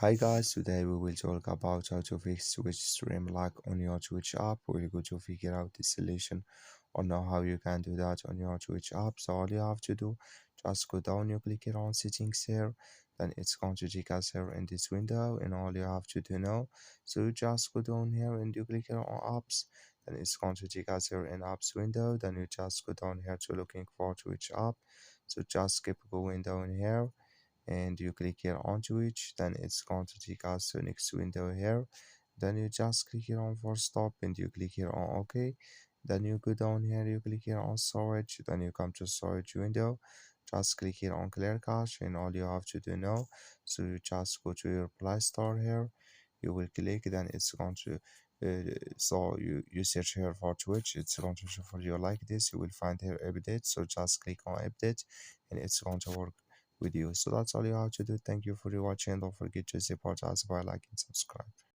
Hi guys, today we will talk about how to fix Twitch stream lag on your Twitch app. We're going to figure out the solution or know how you can do that on your Twitch app. So all you have to do, just go down, you click here on settings here, then it's going to take us here in this window, and all you have to do now, so you just go down here and you click here on apps, then it's going to take us here in apps window, then you just go down here to looking for Twitch app. So just keep going down here and you click here on Twitch, then it's going to take us to next window here, then you just click here on for stop and you click here on OK, then you go down here, you click here on storage, then you come to storage window, just click here on clear cache, and all you have to do now, so you just go to your Play Store here, you will click, then it's going to so you search here for Twitch, it's going to show for you like this, you will find here update, so just click on update and it's going to work with you. So that's all you have to do. Thank you for watching. Don't forget to support us by liking and subscribe.